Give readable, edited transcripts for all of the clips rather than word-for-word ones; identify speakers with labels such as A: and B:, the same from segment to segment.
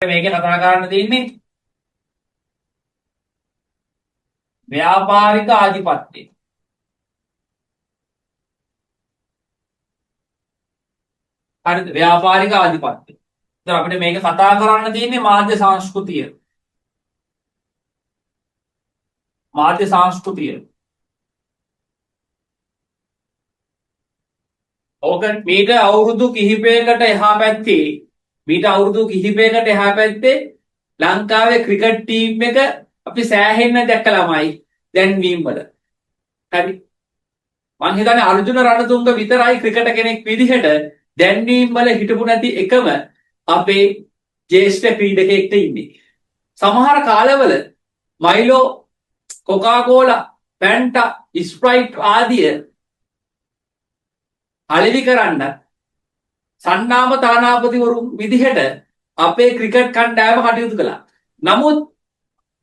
A: මේකේ කතා කරන්න තියෙන්නේ ව්‍යාපාරික ආධිපත්‍යය. හරිද? ව්‍යාපාරික ආධිපත්‍යය. ඉතින් අපිට මේක කතා කරන්න තියෙන්නේ මාධ්‍ය සංස්කෘතිය. මාධ්‍ය සංස්කෘතිය. ඕක මීට අවුරුදු කිහිපයකට එහා පැත්තේ ලංකාවේ ක්‍රිකට් ටීම් එක අපි සෑහෙන්න දැක්ක ළමයි දැන්වීම් වල. හරි. මං හිතන්නේ අර්ජුන රණතුංග විතරයි ක්‍රිකට් කෙනෙක් විදිහට දැන්වීම් වල හිටපු නැති එකම අපේ ජ්‍යෙෂ්ඨ ක්‍රීඩකයෙක්ට ඉන්නේ. සමහර කාලවල මයිලෝ, කොකාකෝලා, ෆැන්ටා, ස්ප්‍රයිට් ආදිය අලෙවි කරන්න සන්නාම තානාපතිවරුන් විදිහට අපේ ක්‍රිකට් කණ්ඩායම කටයුතු කළා. නමුත්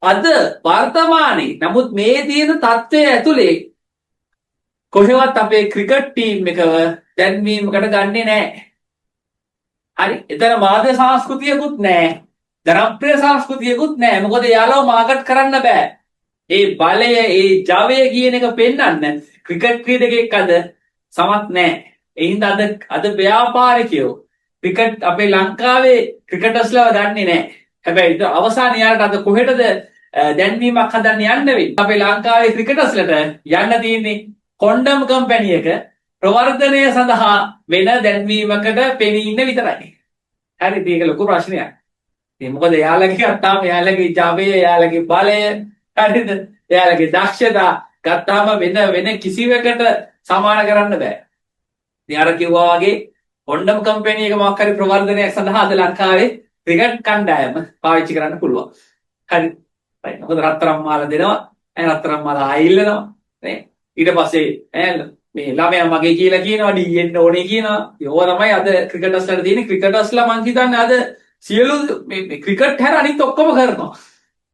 A: අද වර්තමානයේ මේ තියෙන තත්ත්වය ඇතුලේ කොහෙවත් අපේ ක්‍රිකට් ටීම් එකව දැන්වීමකට ගන්නෙ නැහැ. හරි. එතන මාධ්‍ය සංස්කෘතියකුත් නැහැ. ජනප්‍රිය සංස්කෘතියකුත් නැහැ. මොකද යාළුවෝ මාකට් කරන්න බෑ. ඒ බලය, ඒ ජවය කියන එක පෙන්වන්න ක්‍රිකට් ක්‍රීඩකෙක් අද සමත් නැහැ. ඒ හින්දා අද ව්‍යාපාරිකයෝ ක්‍රිකට් අපේ ලංකාවේ ක්‍රිකටර්ස්ලව දන්නේ නැහැ. හැබැයි අවසාන යාලට අද කොහෙටද දැන්වීමක් හදන්න යන්න වෙන්නේ? අපේ ලංකාවේ ක්‍රිකටර්ස්ලට යන්න තියෙන්නේ කොන්ඩම් කම්පැනි එක ප්‍රවර්ධනය සඳහා වෙන දැන්වීමකට පෙනී ඉන්න විතරයි. හරි. මේක ලොකු ප්‍රශ්නයක්. ඉතින් මොකද යාළුවගේ ගත්තාම යාළුවගේ ජවය, යාළුවගේ බලය, හරිද? යාළුවගේ දක්ෂතා ගත්තාම වෙන කිසිවකට සමාන කරන්න බෑ. ඉතින් අර කිව්වා වගේ කොන්ඩම් කම්පැනි එක මොකක් හරි ප්‍රවර්ධනයක් සඳහා අද ලංකාවේ ක්‍රිකට් කණ්ඩායම පාවිච්චි කරන්න පුළුවන්. හරි. right. මොකද රත්තරන් මාල දෙනවා. රත්තරන් මාල ආයිල්ලනවා. නේ? ඊට පස්සේ මේ ළමයා මගේ කියලා කියනවා, ඩීඑන් ඕනේ කියනවා. ඒවා තමයි අද ක්‍රිකටර්ස්ලට තියෙන්නේ. ක්‍රිකටර්ස්ලා මං හිතන්නේ අද සියලු මේ ක්‍රිකට් හැර අනිත් ඔක්කොම කරනවා.